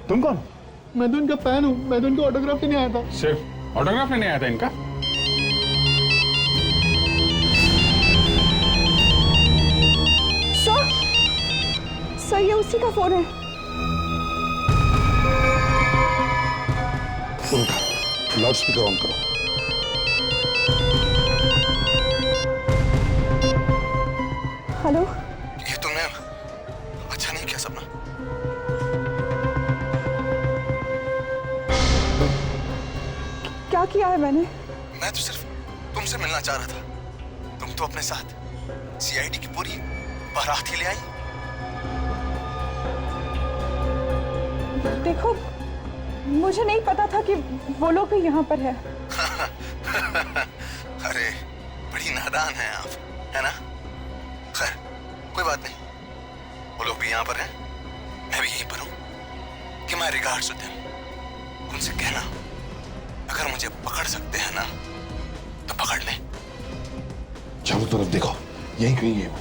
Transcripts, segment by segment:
तुम कौन? मैं तो इनका फैन हूँ, मैं तो इनका ऑटोग्राफ लेने आया था। सिर्फ ऑटोग्राफ लेने आया था इनका? सर ये उसी का फोन है। फोन उठा, लाउड स्पीकर ऑन करो। हेलो। ये तुमने अच्छा नहीं किया सपना। क्या किया है मैंने? मैं तो सिर्फ तुमसे मिलना चाह रहा था। तुम तो अपने साथ सीआईडी की पूरी बारात ही ले आई। देखो, मुझे नहीं पता था कि वो लोग भी यहाँ पर है। अरे बड़ी नादान हैं आप, है ना? खैर कोई बात नहीं, वो लोग भी यहाँ पर हैं, मैं भी यहीं पर हूँ। कि माय रिगार्ड्स टू देम। उनसे कहना अगर मुझे पकड़ सकते हैं ना तो पकड़ लें। चारों तरफ देखो, यहीं कहीं है वो।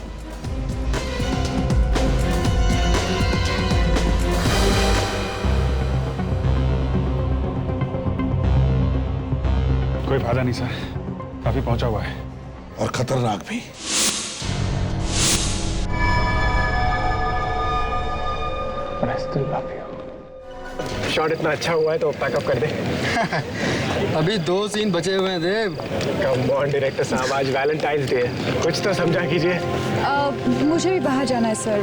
कोई फायदा नहीं सर, काफी पहुंचा हुआ है और खतरनाक भी। शॉट इतना अच्छा हुआ है तो पैकअप कर दे। अभी 2 सीन बचे हुए हैं देव। कम ऑन डायरेक्टर साहब, आज वैलेंटाइंस डे है, कुछ तो समझा कीजिए। मुझे भी बाहर जाना है सर,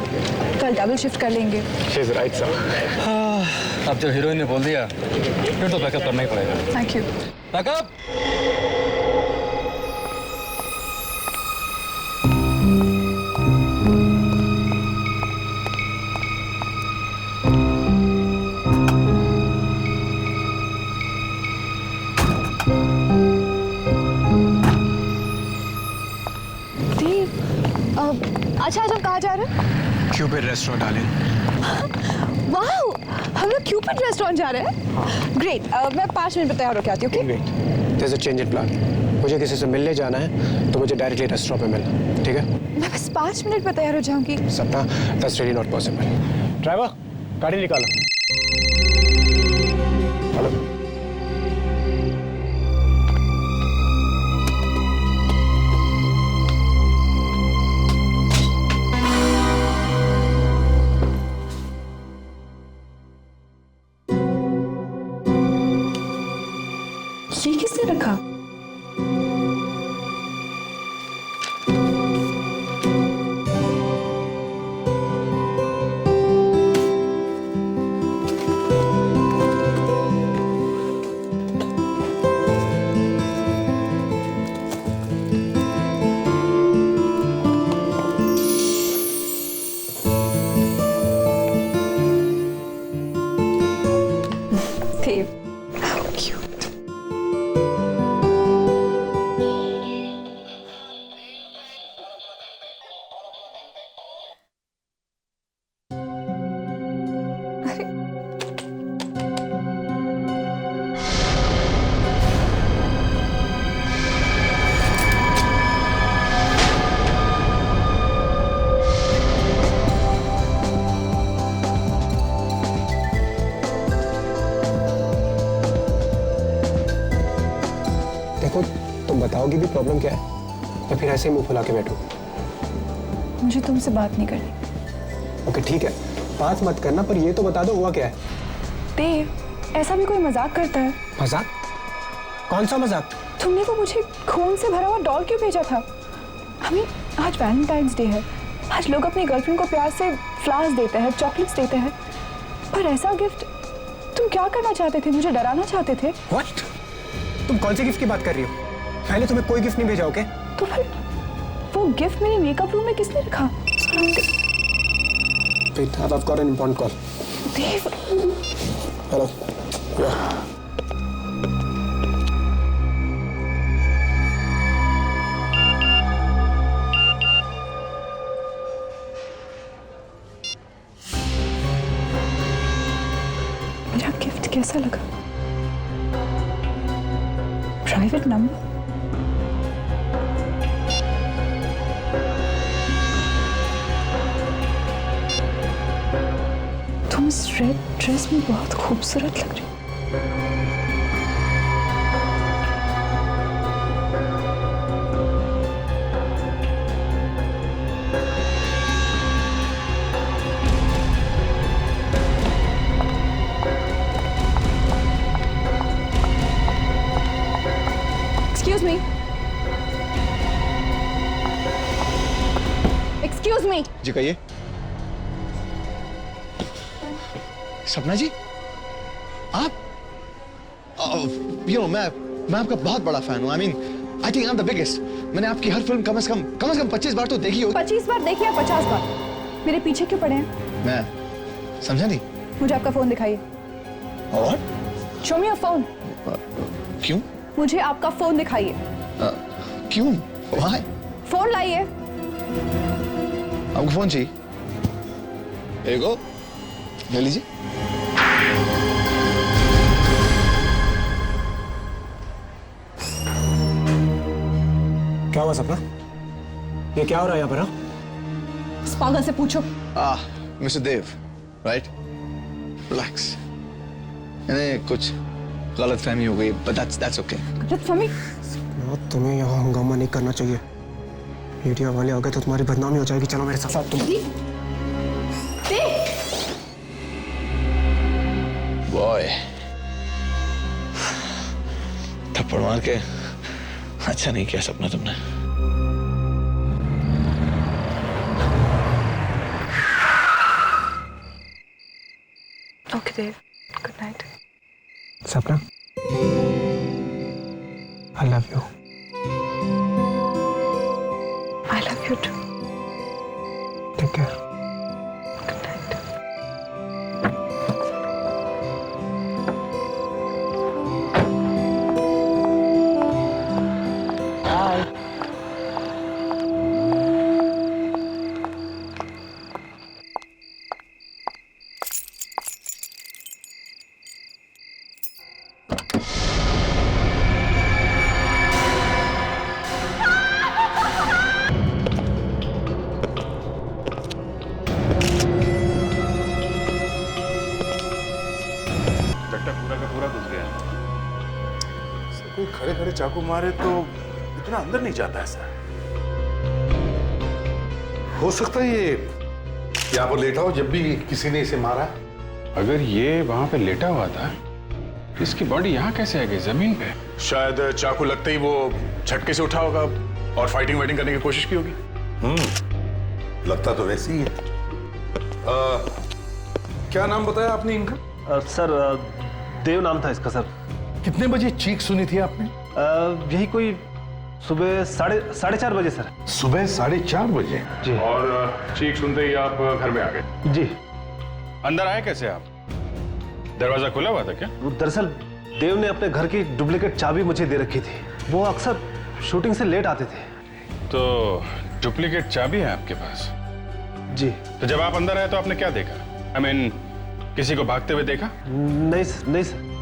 कल डबल शिफ्ट कर लेंगे। She is right sir. अब जब हीरोइन ने बोल दिया फिर तो बैकअप करना ही पड़ेगा। Thank you. बैकअप। अच्छा आज हम कहाँ जा रहे हैं? Cupid restaurant darling. वाओ, हम लोग क्यूपिड रेस्टोरेंट जा रहे हैं। ग्रेट, मैं 5 मिनट में तैयार होके आती हूँ। Okay? There is a change in plan. मुझे किसी से मिलने जाना है तो मुझे डायरेक्टली रेस्टोरेंट पे मिलना, ठीक है? मैं बस 5 मिनट में तैयार हो जाऊंगी। सपना, that's really not possible. Driver, गाड़ी निकालो। हेलो। ये किसने रखा? Dave, how cute. देखो, तुम बताओगी भी प्रॉब्लम क्या है या फिर ऐसे ही मुंह फुला के बैठो? मुझे तुमसे बात नहीं करनी। ओके ठीक है, बात मत करना, पर ये तो बता दो हुआ क्या है। देव, ऐसा भी कोई मजाक करता है? मजाक? कौन सा मजाक? तुमने वो मुझे खून से भरा हुआ डॉल क्यों भेजा था? हमें आज वैलेंटाइंस डे है, आज लोग अपनी गर्लफ्रेंड को प्यार से फ्लावर्स देते हैं, चॉकलेट्स देते हैं, पर ऐसा गिफ्ट तुम क्या करना चाहते थे? मुझे डराना चाहते थे? व्हाट? तुम कौन से गिफ्ट की बात कर रही हो? मैंने तुम्हें कोई गिफ्ट नहीं भेजा, ओके? तो फिर वो गिफ्ट मेरे मेकअप रूम में किसने रखा? Wait, I've got an important call. Dev, Hello. Yeah. मेरा गिफ्ट कैसा लगा? Private number? तुम इस रेड ड्रेस में बहुत खूबसूरत लग रही है। Excuse me. Excuse me. जी कहिए। सपना जी, आप मैं आपका बहुत बड़ा फैन हूँ। I mean, I think I'm the biggest. मैंने आपकी हर फिल्म कम से कम 25 बार तो देखी होगी। 25 बार देखी या 50 बार? मेरे पीछे क्यों पड़े हैं? मैं समझा नहीं। मुझे आपका फोन दिखाइए। और? Show me your phone. क्यों? मुझे आपका फोन दिखाइए। क्यों? Why? फोन लाइए। आपको फोन चाहिए? एगो ले लीजिए। क्या हुआ सपना? ये क्या हो रहा है यहाँ पर? इस पागल से पूछो। मिस्टर देव, राइट? रिलैक्स। नहीं, कुछ गलतफहमी हो गई, but that's okay. गलतफहमी? तुम्हें यहाँ हंगामा नहीं करना चाहिए। मीडिया वाले आ गए तो तुम्हारी बदनामी हो जाएगी। चलो मेरे साथ। तुम बॉय, थप्पड़ मार के अच्छा नहीं किया सपना तुमने। ओके देव, गुड नाइट। सपना, I love you. I love you too. Take care. Good night. पूरा का पूरा घुस गया। कोई खड़े खड़े चाकू मारे तो इतना अंदर नहीं जाता है सर। हो सकता है ये यहाँ पर लेटा हो जब भी किसी ने इसे मारा। अगर ये वहां पे लेटा हुआ था, इसकी बॉडी यहाँ कैसे आ गई जमीन पे? शायद चाकू लगते ही वो झटके से उठा होगा और फाइटिंग वाइटिंग करने की कोशिश की होगी। लगता तो वैसे ही है। क्या नाम बताया आपने इनका? सर देव नाम था इसका सर। कितने बजे चीख सुनी थी आपने? यही कोई सुबह साढ़े 4 बजे सर। सुबह 4:30 बजे। जी। और चीख सुनते ही आप घर में आ गए? जी। अंदर आए कैसे आप? दरवाजा खुला हुआ था क्या? दरअसल देव ने अपने घर की डुप्लीकेट चाबी मुझे दे रखी थी। वो अक्सर शूटिंग से लेट आते थे। तो डुप्लीकेट चाबी है आपके पास? जी। तो जब आप अंदर आए तो आपने क्या देखा? I mean, किसी को भागते हुए देखा? नहीं सर।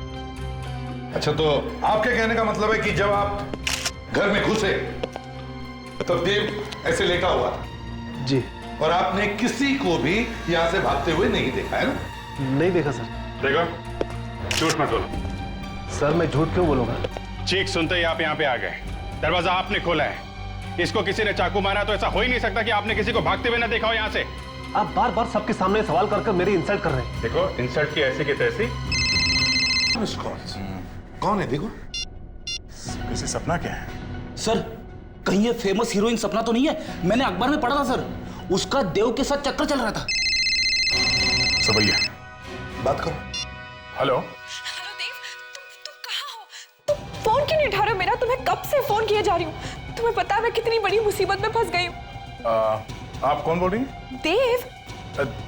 अच्छा, तो आपके कहने का मतलब है कि जब आप घर में घुसे तो देव ऐसे लेटा हुआ था? जी। और आपने किसी को भी यहाँ से भागते हुए नहीं देखा है ना? नहीं देखा सर। देखो, झूठ मत बोलो। सर मैं झूठ क्यों बोलूंगा? चीख सुनते ही आप यहाँ पे आ गए। दरवाजा आपने खोला है। इसको किसी ने चाकू मारा तो ऐसा हो ही नहीं सकता कि आपने किसी को भागते हुए ना देखा हो यहाँ से। आप बार बार सबके सामने सवाल कर मेरी इंसल्ट कर रहे हैं। देखो, इंसल्ट की ऐसी की तैसी। कौन है? देखो, किसी सपना क्या है? सर कहीं ये फेमस हीरोइन सपना तो नहीं है? मैंने अखबार में पढ़ा था सर, उसका देव के साथ चक्कर चल रहा था। सबैया, बात करो। हेलो। हेलो देव, तुम कहाँ हो? तुम फोन क्यों नहीं उठा रहे हो मेरा? तुम्हें कब से फोन किए जा रही हूँ। तुम्हें पता है मैं कितनी बड़ी मुसीबत में फंस गई हूँ। आप कौन बोल रही हैं? देव।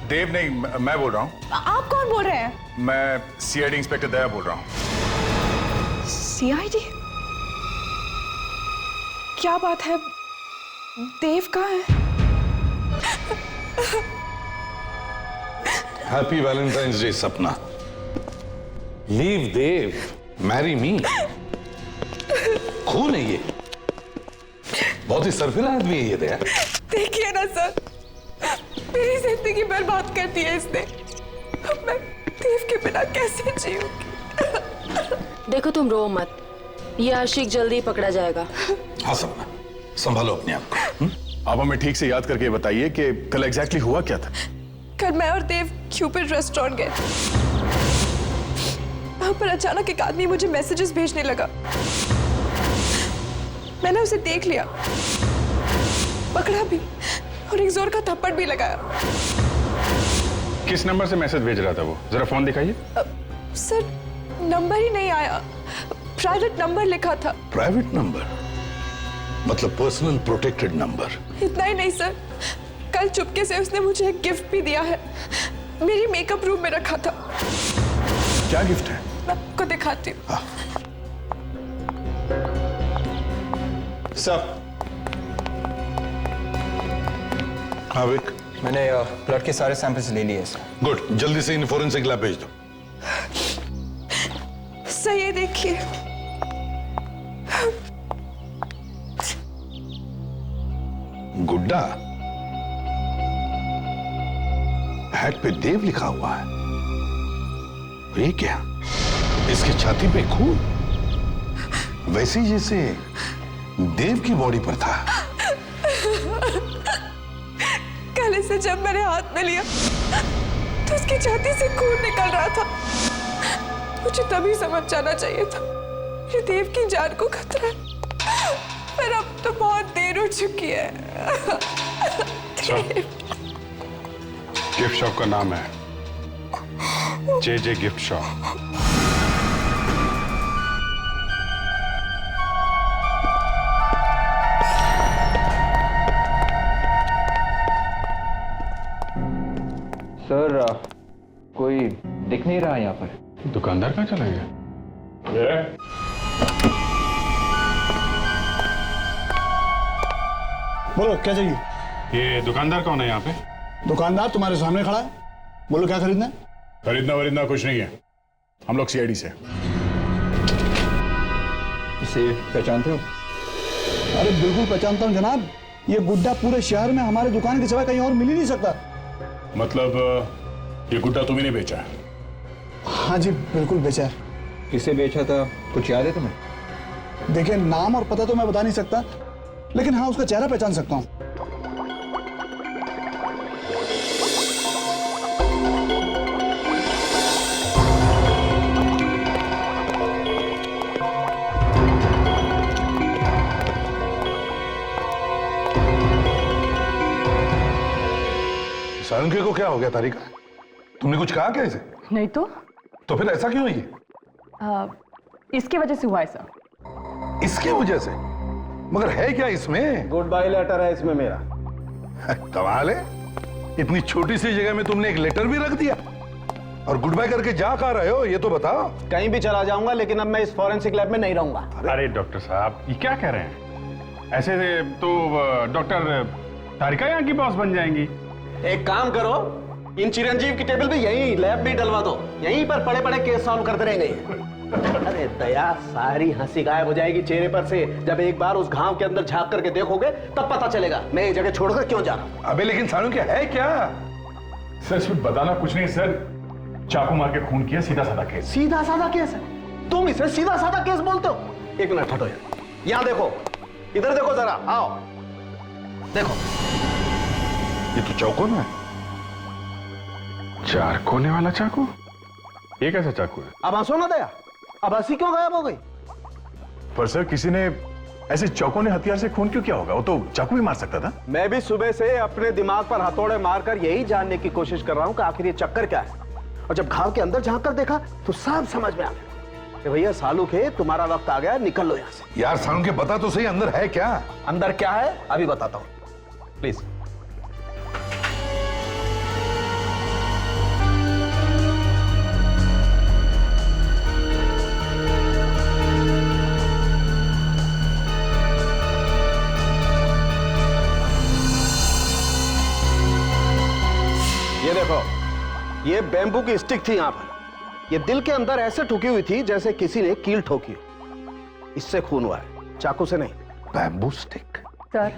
देव नहीं, मैं बोल रहा हूँ। आप कौन बोल रहे हैं? मैं सीआईडी इंस्पेक्टर दया बोल रहा हूँ। सीआईडी? क्या बात है? देव कहाँ है? हैप्पी वैलेंटाइंस डे सपना। लीव देव, मैरी मी। खून है ये, बहुत ही सरफिला आदमी है ये दया। देखिए ना सर, मेरी जिंदगी बर्बाद कर दी है इसने। अब मैं देव के बिना कैसे जीऊंगी? देखो तुम रो मत, ये आशिक जल्दी पकड़ा जाएगा। हाँ सपना, संभालो अपने आप को। आप हमें ठीक से याद करके बताइए कि कल एग्जैक्टली हुआ क्या था? कल मैं और देव क्यूपिड रेस्टोरेंट गए। वहां पर अचानक एक आदमी मुझे मैसेजेस भेजने लगा। मैंने उसे देख लिया, पकड़ा भी और एक जोर का थप्पड़ भी लगाया। किस नंबर से मैसेज भेज रहा था वो? जरा फोन दिखाइए। सर नंबर ही नहीं आया, प्राइवेट नंबर लिखा था। प्राइवेट नंबर मतलब पर्सनल प्रोटेक्टेड नंबर? इतना ही नहीं सर, कल चुपके से उसने मुझे एक गिफ्ट भी दिया है, मेरी मेकअप रूम में रखा था। क्या गिफ्ट है? मैं आपको दिखाती हूँ। सब हाँ विक, मैंने ब्लड के सारे सैंपल्स ले लिए सर। गुड, जल्दी से इन फोरेंसिक लैब भेज दो। सर ये देखिए, गुड्डा, हैट पे देव लिखा हुआ है। ये क्या? इसकी छाती पे खून, वैसे ही जैसे देव की बॉडी पर था। कल इसे जब मैंने हाथ में लिया तो उसकी छाती से खून निकल रहा था। मुझे तभी समझ जाना चाहिए था कि देव की जान को खतरा है, पर अब तो बहुत देर हो चुकी है। गिफ्ट शॉप का नाम है जे गिफ्ट शॉप। सर कोई दिख नहीं रहा यहाँ पर। दुकानदार कहाँ चला गया? बोलो क्या चाहिए? ये दुकानदार कौन है यहाँ पे? दुकानदार तुम्हारे सामने खड़ा है, बोलो क्या खरीदना है? खरीदना वरीदना कुछ नहीं है, हम लोग सीआईडी से। इसे पहचानते हो? अरे बिल्कुल पहचानता हूँ जनाब, ये गुड्डा पूरे शहर में हमारे दुकान के सिवाय कहीं और मिल ही नहीं सकता। मतलब ये गुड्डा तुम्हें नहीं बेचा? हाँ जी बिल्कुल बेचा है। किसे बेचा था कुछ याद है तुम्हें? देखिए नाम और पता तो मैं बता नहीं सकता, लेकिन हाँ उसका चेहरा पहचान सकता हूँ। सारंगे को क्या हो गया तारिका? तुमने कुछ कहा क्या इसे? नहीं तो फिर ऐसा क्यों है? इसकी वजह से हुआ ऐसा। इसकी वजह से? मगर है क्या इसमें? गुड बाय लेटर है इसमें मेरा। कमाल है, इतनी छोटी सी जगह में तुमने एक लेटर भी रख दिया। और गुड बाय करके जा कहाँ रहे हो ये तो बताओ। कहीं भी चला जाऊंगा, लेकिन अब मैं इस फॉरेंसिक लैब में नहीं रहूंगा। अरे डॉक्टर साहब ये क्या कह रहे हैं? ऐसे तो डॉक्टर तारिका यहाँ की बॉस बन जाएंगी। एक काम करो, इन चिरंजीव की टेबल पे यही लैब भी डलवा दो, यहीं पर पड़े पड़े केस सॉल्व करते रहेंगे। अरे दया, सारी हंसी गायब हो जाएगी चेहरे पर से जब एक बार उस घाव के अंदर झांक करके देखोगे, तब पता चलेगा मैं ये जगह छोड़कर क्यों जा रहा हूं। अबे लेकिन सानू क्या है क्या? सर इसमें बताना कुछ नहीं सर, चाकू मार के खून किया, सीधा साधा केस। सीधा साधा केस है? तुम इसे सीधा साधा केस बोलते हो? एक मिनट हटो यार, यहाँ देखो, इधर देखो जरा, आओ देखो। ये तो चाकू ना है। 4 कोने वाला चाकू? ये कैसा चाकू है? अब हंसो ना दया, अब हंसी क्यों गायब हो गई? पर सर किसी ने ऐसे चौकोने हथियार से खून क्यों किया होगा? वो तो चाकू भी मार सकता था। मैं भी सुबह से अपने दिमाग पर हथौड़े मारकर यही जानने की कोशिश कर रहा हूं कि आखिर ये चक्कर क्या है। और जब घाव के अंदर झांक कर देखा तो सब समझ में आ गया कि भैया सालू के तुम्हारा वक्त आ गया, निकल लो यहां से। यार सानू के बता तो सही, अंदर है क्या? अंदर क्या है अभी बताता हूं, प्लीज। ये देखो, ये बैम्बू की स्टिक थी यहां पर। ये दिल के अंदर ऐसे ठुकी हुई थी जैसे किसी ने कील ठोकी। इससे खून हुआ है, चाकू से नहीं। Bamboo stick? सर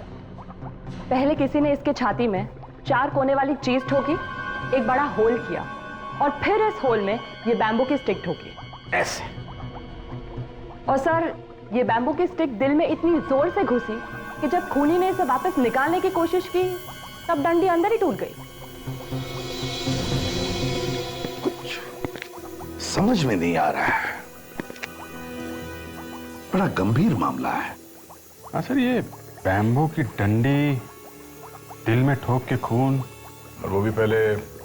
पहले किसी ने इसके छाती में 4 कोने वाली चीज ठोकी, एक बड़ा होल किया, और फिर इस होल में ये बैम्बू की स्टिक ठोकी। ऐसे। और सर, ये बैम्बू की स्टिक दिल में इतनी जोर से घुसी कि जब खूनी ने इसे वापस निकालने की कोशिश की तब डंडी अंदर ही टूट गई। समझ में नहीं आ रहा है, बड़ा गंभीर मामला है। हाँ सर, ये बैम्बू की डंडी दिल में ठोक के खून, और वो भी पहले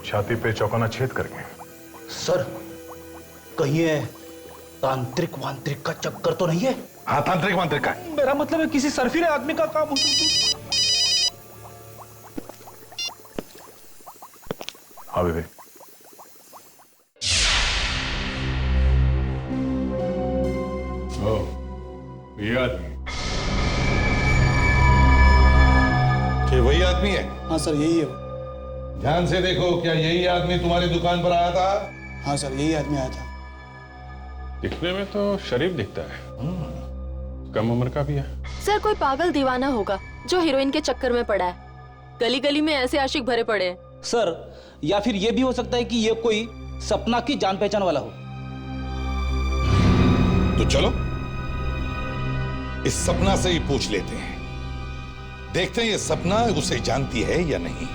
छाती पे चौकाना छेद करके। सर, कहीं ये तांत्रिक वांत्रिक का चक्कर तो नहीं है? हाँ, तांत्रिक वांत्रिक का। मेरा मतलब है किसी सर्फिले आदमी का काम हो सकता। हाँ बेबी। ये आदमी क्या वही आदमी है? हाँ सर, यही है। ध्यान से देखो, क्या यही आदमी तुम्हारी दुकान पर आया था? हाँ सर, यही आदमी आया था। दिखने में तो शरीफ दिखता है, कम उम्र का भी है। सर, कोई पागल दीवाना होगा जो हीरोइन के चक्कर में पड़ा है। गली गली में ऐसे आशिक भरे पड़े हैं। सर, या फिर ये भी हो सकता है कि ये कोई सपना की जान पहचान वाला हो। तो चलो इस सपना से ही पूछ लेते हैं, देखते हैं ये सपना उसे जानती है या नहीं।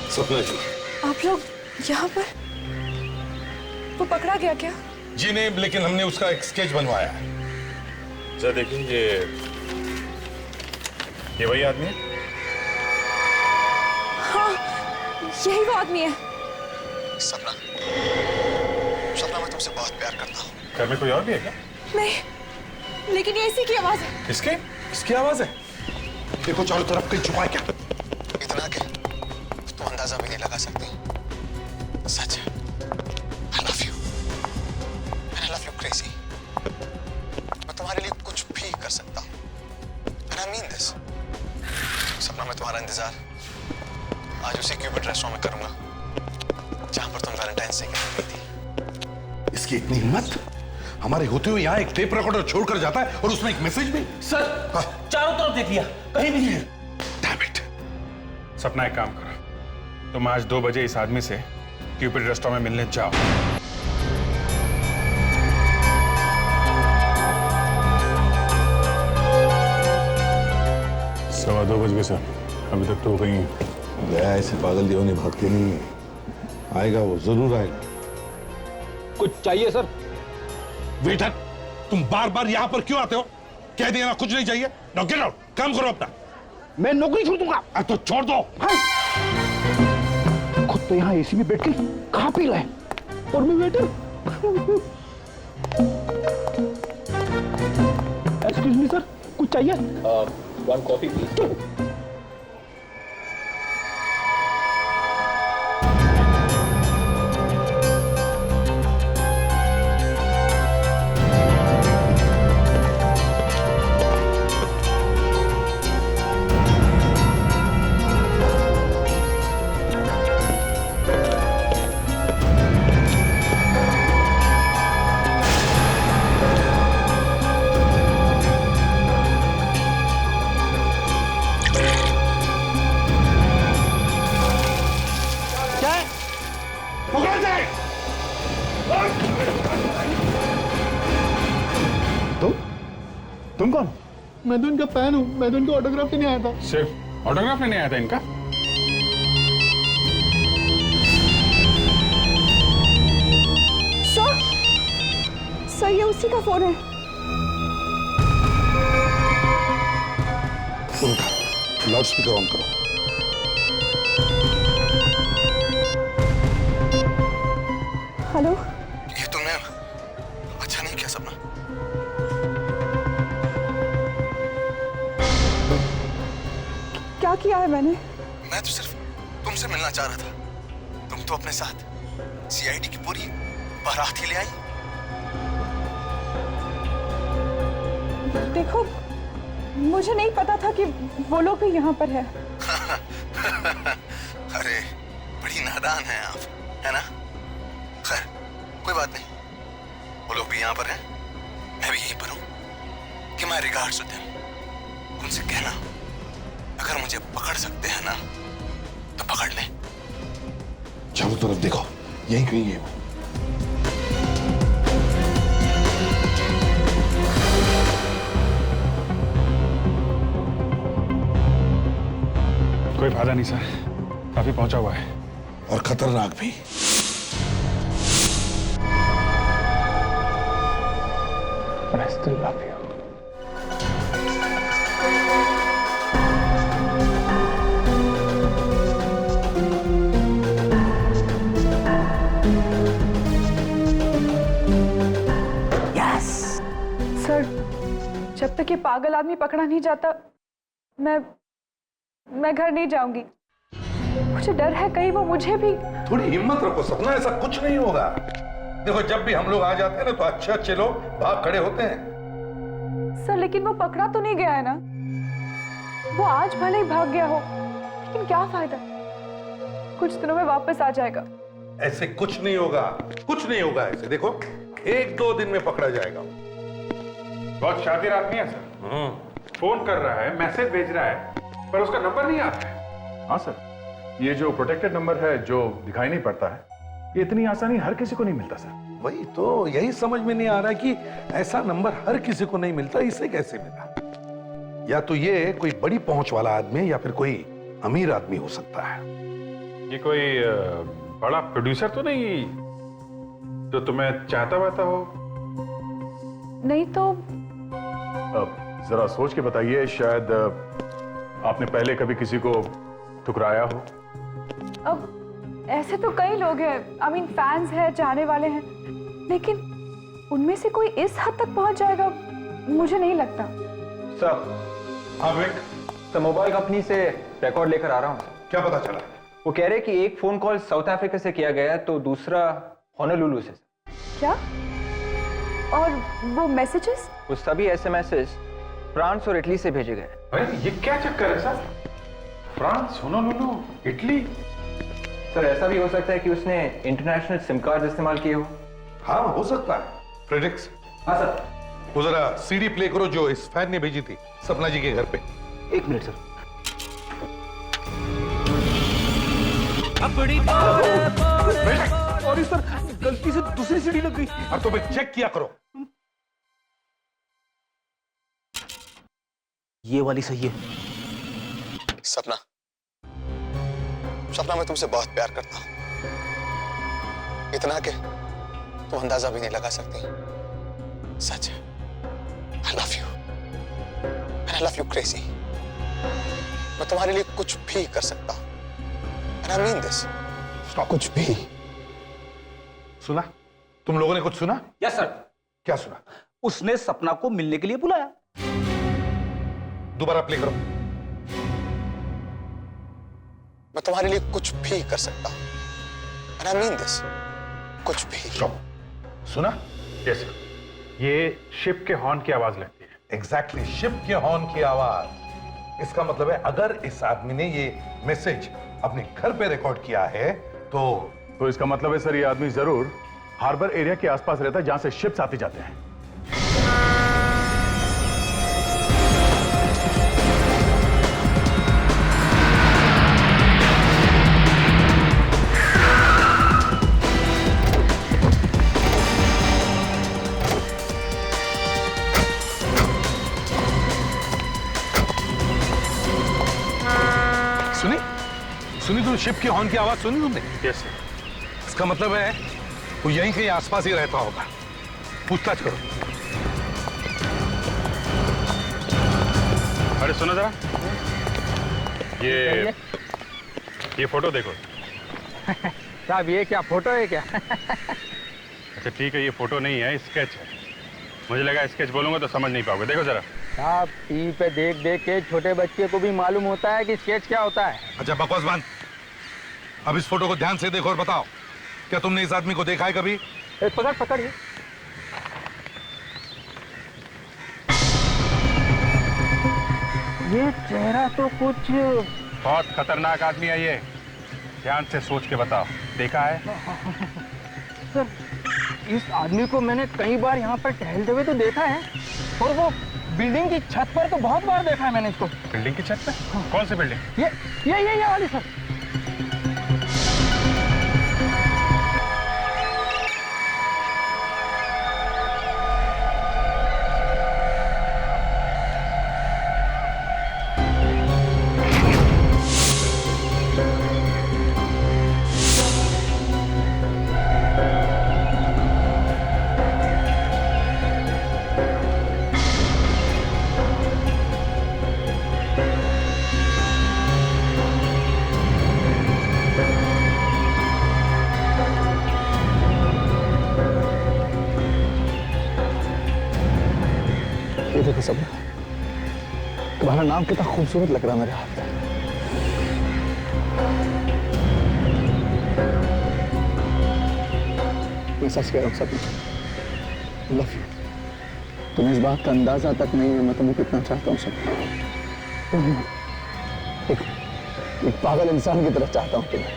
सपना जी, आप लोग यहाँ पर? वो पकड़ा गया क्या? जी नहीं, लेकिन हमने उसका एक स्केच बनवाया है। जरा देखिए, ये वही आदमी है? हाँ, यही वो आदमी है। सपना, सपना, मैं तुमसे बहुत प्यार करता हूँ। घर में कोई और भी है क्या? नहीं, लेकिन ये इसी की आवाज है। इसकी आवाज है? देखो चारों तरफ कहीं छुपा है क्या? इतना कि तुम अंदाजा भी नहीं लगा सकती। सच है। I love you. And I love you crazy. मैं तुम्हारे लिए कुछ भी कर सकता हूँ। And I mean this. सपना, मैं तुम्हारा इंतजार आज उसी क्यूपिड रेस्टोरेंट में करूंगा जहां पर तुम वैलेंटाइंस डे के दिन गई थी। इसकी इतनी हिम्मत, हमारे होते हुए यहाँ एक टेप रिकॉर्डर छोड़कर जाता है और उसमें एक मैसेज भी। सर, चारों तरफ देख लिया, कहीं भी नहीं है। Damn it. सपना, एक काम करो, तुम आज 2 बजे इस आदमी से क्यूपिड रेस्टोरेंट में मिलने जाओ। सवा 2 बज गए सर, अभी तक तो कहीं गया। ऐसे पागल दीवाने भागते नहीं है। आएगा, वो जरूर आएगा। कुछ चाहिए सर? वेटर, तुम बार बार यहाँ पर क्यों आते हो? कह दिया ना कुछ नहीं चाहिए। नाउ गेट आउट, काम करो अपना। मैं नौकरी छोड़ दूंगा। तो छोड़ दो। खुद तो यहाँ एसी में बैठ के खा पी रहे और मैं वेटर। एक्सक्यूज मी सर, कुछ चाहिए? 1 कॉफी प्लीज। तुम कौन? मैं तो इनका फैन हूँ, मैं तो इनका ऑटोग्राफ लेने आया था। सिर्फ ऑटोग्राफ लेने आया था इनका? सर, ये उसी का फोन है। लाउड स्पीकर ऑन करो। हेलो, ये तुमने अच्छा नहीं किया सपना। क्या किया है मैंने? मैं तो सिर्फ तुमसे मिलना चाह रहा था। तुम तो अपने साथ सीआईडी की पूरी बारात ही ले आई। देखो, मुझे नहीं पता था कि वो लोग भी यहाँ पर है। अरे, बड़ी नादान हैं आप। है ना? खैर कोई बात नहीं, वो लोग भी यहाँ पर हैं, मैं भी यहीं पर हूँ कि माय रिगार्ड्स टू देम। उनसे कहना अगर मुझे पकड़ सकते हैं ना तो पकड़ ले। चारों तरफ देखो, यहीं कहीं है वो। कोई फायदा नहीं सर, काफी पहुंचा हुआ है और खतरनाक भी। But I still love you. Sir, जब तक ये पागल आदमी पकड़ा नहीं जाता मैं घर नहीं जाऊंगी। मुझे डर है कहीं वो मुझे भी। थोड़ी हिम्मत रखो सपना, ऐसा कुछ नहीं होगा। देखो जब भी हम लोग आ जाते हैं ना तो अच्छे अच्छे लोग भाग खड़े होते हैं। सर लेकिन वो पकड़ा तो नहीं गया है ना? वो आज भले ही भाग गया हो, लेकिन क्या फायदा, कुछ दिनों में वापस आ जाएगा। ऐसे कुछ नहीं होगा, कुछ नहीं होगा ऐसे। देखो 1-2 दिन में पकड़ा जाएगा। बहुत शातिर आदमी है सर, फोन कर रहा है, मैसेज भेज रहा है, पर उसका नंबर नहीं आता है। हाँ सर, ये जो प्रोटेक्टेड नंबर है जो दिखाई नहीं पड़ता है, ये इतनी आसानी हर किसी को नहीं मिलता सर। वही तो, यही समझ में नहीं आ रहा कि ऐसा नंबर हर किसी को नहीं मिलता, इसे कैसे मिला? या तो ये कोई बड़ी पहुंच वाला आदमी है या फिर कोई अमीर आदमी हो सकता है। ये कोई बड़ा प्रोड्यूसर तो नहीं जो तुम्हें चाहता वाता हो? नहीं तो जरा सोच के बताइए, शायद आपने पहले कभी किसी को ठुकराया हो। अब ऐसे तो कई लोग हैं, आई मीन फैंस हैं, चाहने वाले हैं, लेकिन उनमें से कोई इस हद तक पहुंच जाएगा मुझे नहीं लगता। सर, हाँ विक, सर मोबाइल कंपनी से रिकॉर्ड लेकर आ रहा हूँ। क्या पता चला? वो कह रहे कि एक फोन कॉल साउथ अफ्रीका से किया गया है तो दूसरा होनोलुलु से। क्या? और वो मैसेजेस? वो सभी एसएमएसेस फ्रांस और इटली से भेजे गए। अरे ये क्या चक्कर है sir? France, Honolulu, Italy? Sir ऐसा भी हो सकता है कि उसने इंटरनेशनल सिम कार्ड इस्तेमाल किए हो। हाँ हो सकता है। फ्रेडरिक्स, हाँ सर। वो जरा सीडी प्ले करो जो इस फैन ने भेजी थी सपना जी के घर पे। 1 मिनट सर। सॉरी सर, गलती से दूसरी सीडी लग गई। अब तो मैं चेक किया करो। ये वाली सही है। सपना, सपना मैं तुमसे बहुत प्यार करता हूं, इतना कि तुम अंदाजा भी नहीं लगा सकती। सच है, I love you and I love you crazy। मैं तुम्हारे लिए कुछ भी कर सकता हूं and I mean this। कुछ भी। सुना? तुम लोगों ने कुछ सुना? Yes sir. क्या सुना? उसने सपना को मिलने के लिए बुलाया। दोबारा प्ले करो। मैं तुम्हारे लिए कुछ भी कर सकता हूं and I mean this। कुछ भी। सुना? यस सर, ये शिप के हॉर्न की आवाज लगती है। एग्जैक्टली, शिप के हॉर्न की आवाज। इसका मतलब है अगर इस आदमी ने ये मैसेज अपने घर पे रिकॉर्ड किया है तो इसका मतलब है सर ये आदमी जरूर हार्बर एरिया के आसपास रहता है जहां से शिप्स आते जाते हैं। सुनी तुम शिप के हॉर्न की आवाज सुनी तुमने? Yes sir. इसका मतलब है वो यहीं कहीं आसपास ही रहता होगा। पूछताछ करो। अरे सुनो जरा, ये फोटो देखो। साहब ये क्या फोटो है क्या? अच्छा ठीक है, ये फोटो नहीं है, स्केच है। मुझे लगा स्केच बोलूंगा तो समझ नहीं पाओगे। देखो जरा। साहब टीवी पे देख देख के छोटे बच्चे को भी मालूम होता है कि स्केच क्या होता है। अच्छा बकवास बंद। अब इस फोटो को ध्यान से देखो और बताओ, क्या तुमने इस आदमी को देखा है कभी? पकड़ पकड़ ये चेहरा तो कुछ बहुत खतरनाक आदमी है ये। ध्यान से सोच के बताओ, देखा है? सर, इस आदमी को मैंने कई बार यहाँ पर टहलते हुए तो देखा है, और वो बिल्डिंग की छत पर तो बहुत बार देखा है मैंने इसको। बिल्डिंग की छत पे? कौन सी बिल्डिंग? ये वाली सर। ये देखो सपना, तुम्हारा नाम कितना खूबसूरत लग रहा है मेरे हाथ में। मैं सच कह रहा हूँ सपना, लव यू। तुम्हें इस बात का अंदाजा तक नहीं है मैं तुम्हें कितना चाहता हूँ सपना। एक पागल इंसान की तरह चाहता हूँ तुम्हें,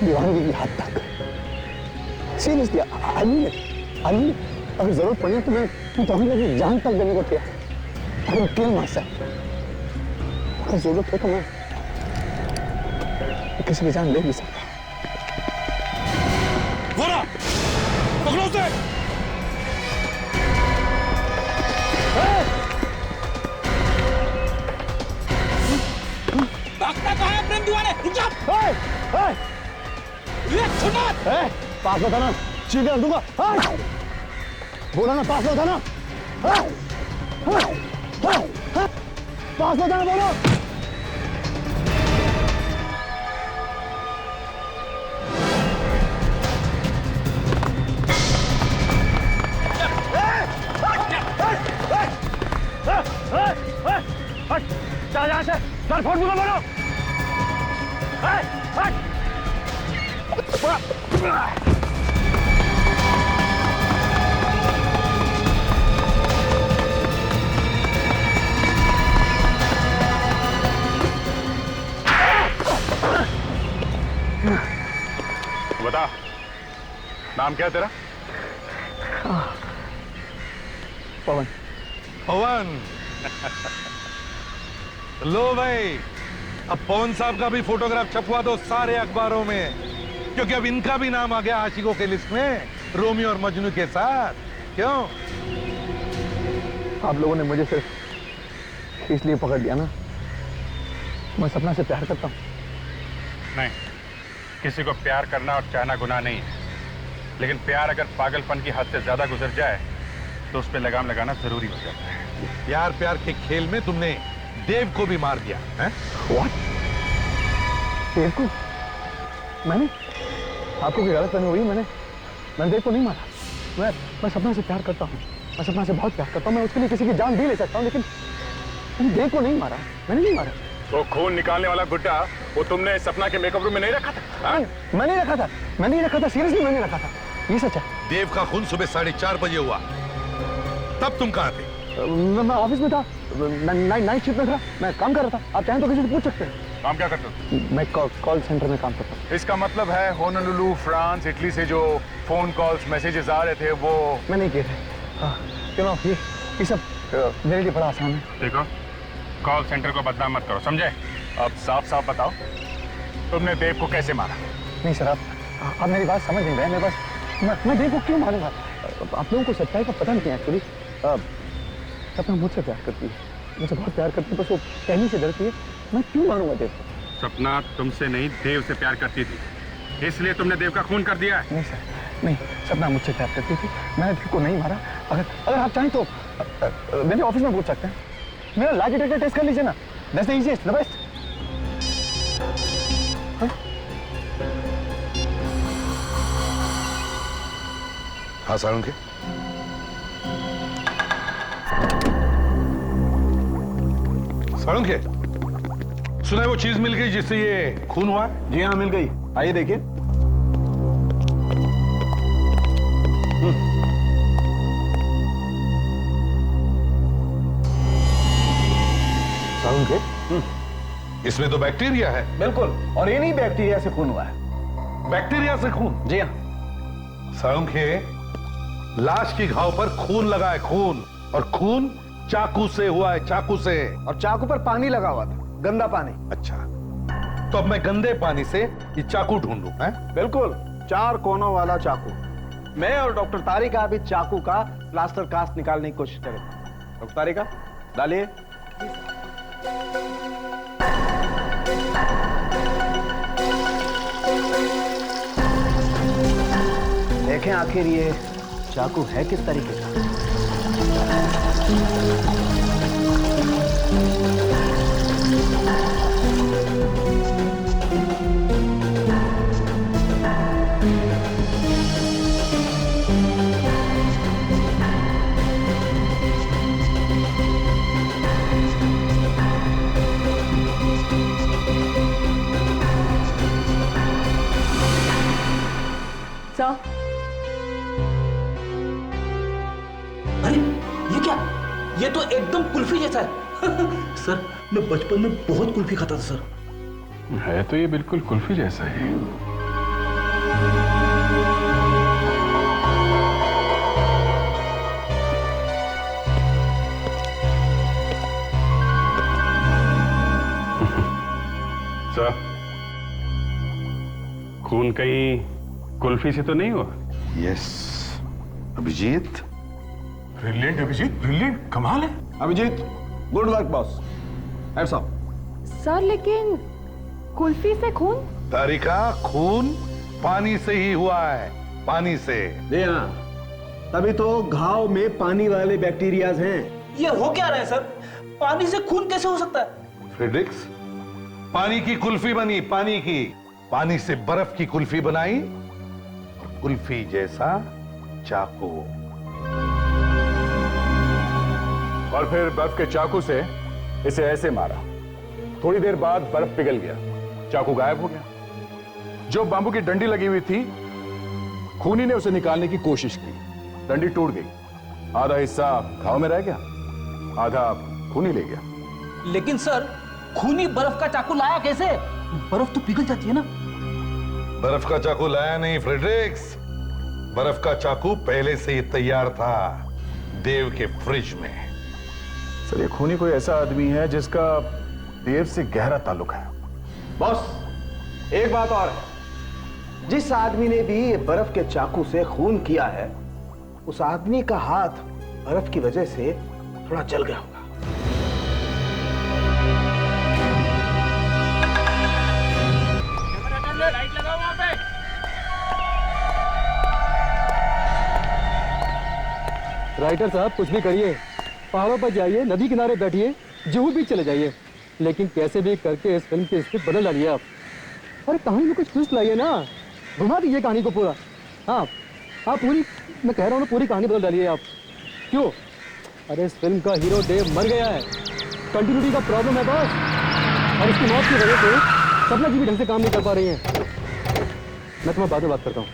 दीवानगी की हद तक। सीरियसली, आई मीन, अगर जरूरत पड़ी तो मैं तुम्हें अपनी जान तक देने को तैयार, अगर किल मार सकता, अगर जरूरत हो तो मैं किसी की जान ले भी सकता। बोला, पकड़ो उसे। भागता कहाँ है प्रेम दीवाने? रुक जा। पास में था ना, चीख दूंगा। बोला ना पास में था ना, पास में था ना, बोलो। यहाँ से सर फोन दूंगा, बोलो। बता, नाम क्या है तेरा? पवन। पवन। लो भाई, अब पवन साहब का भी फोटोग्राफ छपवा दो सारे अखबारों में, क्योंकि अब इनका भी नाम आ गया आशिकों के लिस्ट में, रोमियो और मजनू के साथ। क्यों? आप लोगों ने मुझे सिर्फ इसलिए पकड़ लिया ना, मैं सपना से प्यार करता हूँ। नहीं, किसी को प्यार करना और चाहना गुनाह नहीं है, लेकिन प्यार अगर पागलपन की हद से ज्यादा गुजर जाए तो उस पर लगाम लगाना जरूरी हो जाता है। यार, प्यार के खेल में तुमने देव को भी मार दिया है? What? देव को? मैंने? आपको कोई गलतफहमी हुई? मैंने देव को नहीं मारा। मैं सपना से प्यार करता हूँ, मैं सपना से बहुत प्यार करता हूँ, मैं उसके लिए किसी की जान भी ले सकता हूँ, लेकिन मैंने देव को नहीं मारा, मैंने नहीं मारा। तो खून निकालने वाला गुड्डा वो तुमने सपना के मेकअप रूम में नहीं रखा था? मैं नहीं रखा था, सीरियसली मैंने रखा था, ये सच है। देव का खून सुबह 4:30 बजे हुआ, तब तुम कहाँ थे? मैं ऑफिस में था, नाइट शिफ्ट में था, मैं काम कर रहा था। आप चाहें तो किसी से पूछ सकते हैं। काम क्या करते हो? मैं कॉल सेंटर में काम करता हूँ। इसका मतलब है होनोलुलु, फ्रांस, इटली से जो फोन कॉल्स, मैसेजेस आ रहे थे वो मैं नहीं किए थे। ये सब मेरे लिए बड़ा आसान है। देखो, कॉल सेंटर को बदनाम मत करो, समझे? अब साफ साफ बताओ, तुमने देव को कैसे मारा? नहीं सर, आप मेरी बात समझ नहीं रहे। मैं देव को क्यों मारूंगा? आप लोगों को सच्चाई का पता नहीं है एक्चुअली। सपना मुझसे प्यार करती है, मुझसे बहुत प्यार करती है, बस वो कहने से डरती है। मैं क्यों मारूंगा देव को? सपना तुमसे नहीं, देव से प्यार करती थी, इसलिए तुमने देव का खून कर दिया है। नहीं सर, नहीं, सपना मुझसे प्यार करती थी, मैंने देव को नहीं मारा। अगर आप चाहें तो मेरे ऑफिस में पूछ सकते हैं। मेरा लाई डिटेक्टर टेस्ट कर लीजिए ना, that's the easiest, the best. हाँ सारंग, सुना है वो चीज मिल गई जिससे ये खून हुआ? जी हाँ, मिल गई। आइए देखिए। सारुण के इसमें तो बैक्टीरिया है। बिल्कुल, और इन्हीं बैक्टीरिया से खून हुआ है। बैक्टीरिया से खून? जी हाँ। सांख्य लाश की घाव पर खून लगा है, खून, और खून चाकू से हुआ है, चाकू से। और चाकू पर पानी लगा हुआ था, गंदा पानी। अच्छा, तो अब मैं गंदे पानी से ये चाकू ढूंढूं? हैं? बिल्कुल, 4 कोनों वाला चाकू। मैं और डॉक्टर तारिका अभी चाकू का प्लास्टर कास्ट निकालने की कोशिश करेंगे। डॉक्टर तारिका, डालिए। देखें आखिर ये चाकू है किस तरीके का। सर, अरे ये क्या? ये तो एकदम कुल्फी जैसा है। सर, मैं बचपन में बहुत कुल्फी खाता था सर। है तो ये बिल्कुल कुल्फी जैसा ही। सर, खून कहीं कुल्फी से तो नहीं हुआ? Yes Abhijeet. Brilliant Abhijeet, brilliant, कमाल है। Abhijeet, good work boss. Hats off. Sir लेकिन कुल्फी से खून? तारिका, खून पानी से ही हुआ है, पानी से। जी हाँ, तभी तो घाव में पानी वाले बैक्टीरियाज हैं। ये हो क्या रहा है सर? पानी से खून कैसे हो सकता है? फ्रेडरिक्स, पानी की कुल्फी बनी, पानी की। पानी से बर्फ की कुल्फी बनाई, और कुल्फी जैसा चाकू। और फिर बर्फ के चाकू से इसे ऐसे मारा। थोड़ी देर बाद बर्फ पिघल गया, चाकू गायब हो गया। जो बांबू की डंडी लगी हुई थी, खूनी ने उसे निकालने की कोशिश की, डंडी टूट गई। आधा हिस्सा घाव में रह गया, आधा खूनी ले गया। लेकिन सर, खूनी बर्फ का चाकू लाया कैसे? बर्फ तो पिघल जाती है ना। बर्फ का चाकू लाया नहीं फ्रेडरिक्स, बर्फ का चाकू पहले से ही तैयार था देव के फ्रिज में। सर, ये खूनी कोई ऐसा आदमी है जिसका देव से गहरा ताल्लुक है। बॉस, एक बात और है, जिस आदमी ने भी ये बर्फ के चाकू से खून किया है, उस आदमी का हाथ बर्फ की वजह से थोड़ा जल गया होगा। लाइट लगाओ वहां पे। राइटर साहब, कुछ भी करिए, पहाड़ों पर जाइए, नदी किनारे बैठिए, जुहू बीच चले जाइए, लेकिन कैसे भी करके इस फिल्म की स्क्रिप्ट बदल डालिए आप। अरे कहानी में कुछ ट्विस्ट लाइए ना, घुमा दीजिए कहानी को पूरा। हाँ, आप पूरी, मैं कह रहा हूँ ना, पूरी कहानी बदल डालिए आप। क्यों? अरे इस फिल्म का हीरो देव मर गया है, कंटिन्यूटी का प्रॉब्लम है बॉस, और इसकी मौत की वजह से सपना जी भी ढंग से काम नहीं कर पा रही हैं। मैं तुम्हें बाद में बात करता हूँ।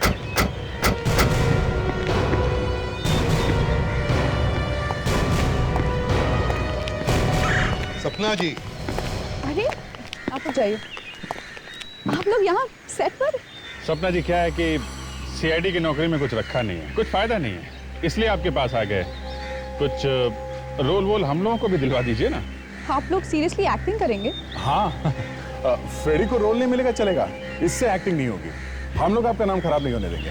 सपना जी। अरे आप लोग जाइए, आप लोग यहाँ सेट पर। सपना जी, क्या है कि सीआईडी की नौकरी में कुछ रखा नहीं है, कुछ फायदा नहीं है, इसलिए आपके पास आ गए। कुछ रोल वोल हम लोगों को भी दिलवा दीजिए ना। आप लोग सीरियसली एक्टिंग करेंगे? हाँ। फ्रेडी को रोल नहीं मिलेगा चलेगा, इससे एक्टिंग नहीं होगी। हम लोग आपका नाम खराब नहीं होने देंगे।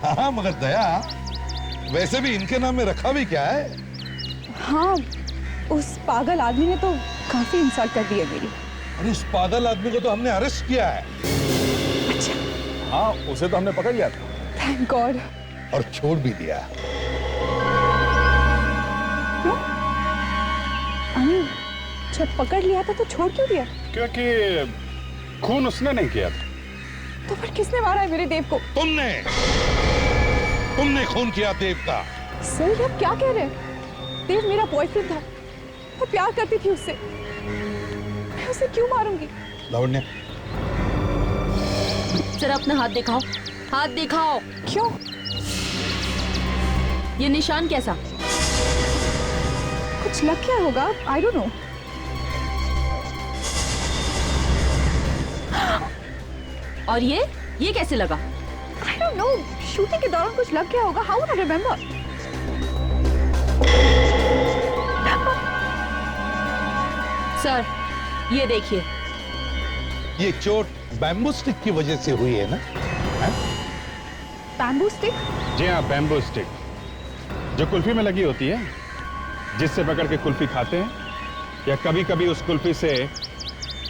हाँ, मगर दया, वैसे भी इनके नाम में रखा भी क्या है? हाँ, उस पागल आदमी ने तो काफी इंसल्ट कर दी है मेरी। अरे उस पागल आदमी को तो हमने अरेस्ट किया है। अच्छा। हाँ, उसे तो हमने पकड़ लिया था। Thank God. और छोड़ भी दिया। क्यों? जब पकड़ लिया था तो छोड़ क्यों दिया? क्योंकि खून उसने नहीं किया था। तो फिर किसने मारा है मेरे देव को? तुमने खून किया देव का। सर, ये आप क्या कह रहे हैं? देव मेरा बॉयफ्रेंड था, मैं प्यार करती थी उससे, मैं उसे क्यों मारूंगी? लावण्य, जरा अपना हाथ दिखाओ, हाथ दिखाओ। क्यों? ये निशान कैसा? कुछ लग क्या होगा? I don't know. और ये कैसे लगा? I don't know, शूटिंग के दौरान कुछ लग गया होगा. How would I remember? Sir, ये देखिए. ये चोट बैम्बू स्टिक की वजह से हुई है ना? Bamboo stick? जी हाँ, बैम्बू स्टिक जो कुल्फी में लगी होती है, जिससे पकड़ के कुल्फी खाते हैं, या कभी कभी उस कुल्फी से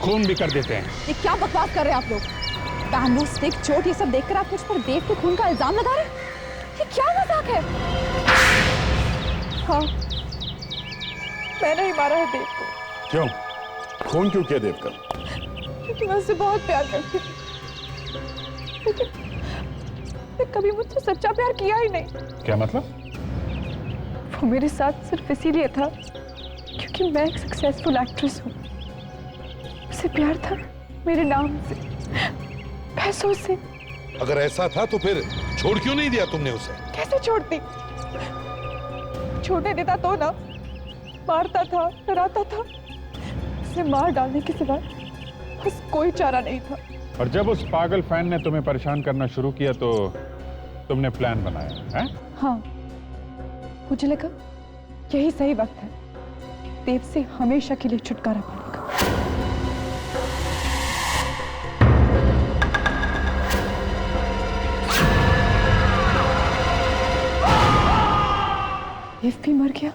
खून भी कर देते हैं. ये क्या बकवास कर रहे हैं आप लोग? बैम्बू स्टिक, चोट, ये सब देखकर आप मुझ पर देव के खून का इल्जाम लगा रहे हैं? ये क्या मजाक है? हाँ, मैंने ही मारा है देव को. क्यों? खून क्यों किया देव का? क्योंकि मैं उससे बहुत प्यार करती थी. लेकिन कभी मुझसे सच्चा प्यार किया ही नहीं. क्या मतलब? वो मेरे साथ सिर्फ इसीलिए था क्योंकि मैं एक सक्सेसफुल एक्ट्रेस हूँ. उसे प्यार था मेरे नाम से, पैसों से. अगर ऐसा था तो फिर छोड़ क्यों नहीं दिया तुमने उसे? कैसे छोड़ती? छोड़ने देता तो ना. मारता था, डराता था. उसे मार डालने के सिवा बस कोई चारा नहीं था. और जब उस पागल फैन ने तुम्हें परेशान करना शुरू किया तो तुमने प्लान बनाया है? हाँ, मुझे लगा यही सही वक्त है देव से हमेशा के लिए छुटकारा पाने का. देव भी मर गया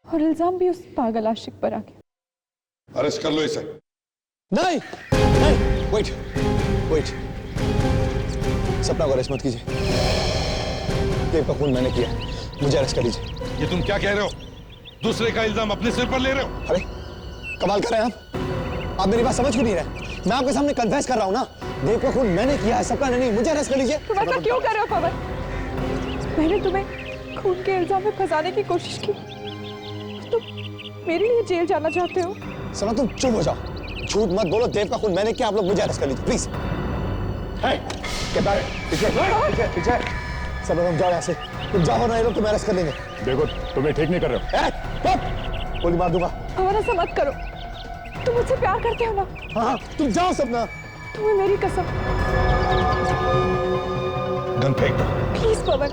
और इल्जाम भी उस पागल आशिक पर आ गया. अरेस्ट कर लो इसे. नहीं नहीं, वेट. सपना को अरेस्ट मत कीजिए. देव का खून मैंने किया, मुझे अरेस्ट कर लीजिए. ये तुम क्या कह रहे हो? दूसरे का इल्जाम अपने सिर पर ले रहे हो? अरे कमाल कर रहे हैं आप मेरी बात समझ क्यों नहीं रहे? मैं आपके सामने कन्फेस कर रहा हूँ ना. देव का खून मैंने किया है, सपना ने नहीं. मुझे अरेस्ट कर लीजिए. तुम ऐसा क्यों कर रहे हो पवन? मैंने तुम्हें खून के इल्जाम में फंसाने की कोशिश की. तुम मेरे लिए जेल जाना चाहते हो? सपना तुम चुप हो जाओ. झूठ मत बोलो. देव का खून मैंने किया. आप लोग मुझे अरेस्ट कर लीजिए प्लीज. पीछे सपना तुम जाओ यहाँ से. तुम जाओ ना, ये लोग तुम्हें अरेस्ट कर लेंगे. देखो, तुम्हें ठीक नहीं कर रहे हो. गोली मार दूंगा. पवन ऐसा मत करो. तुम मुझसे प्यार करते हो ना? हाँ, तुम जाओ सपना. तुम्हें मेरी कसम. गन फेंक दो. प्लीज पवन.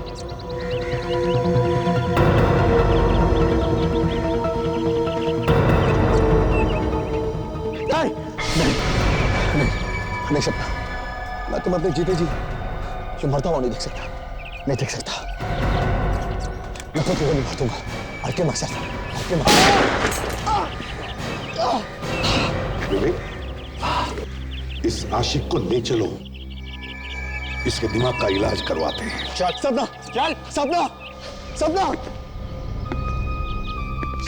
नहीं सपना, मैं तुम अपने जीते जी जो मरता हुआ नहीं देख सकता. नहीं देख सकता. मैं खुद को गोली मार दूंगा. हल्के मकसद, हल्के मकसद. इस आशिक को ले चलो, इसके दिमाग का इलाज करवाते हैं. चल सपना, चल सपना.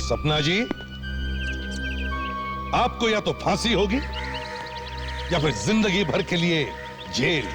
सपना जी, आपको या तो फांसी होगी या फिर जिंदगी भर के लिए जेल.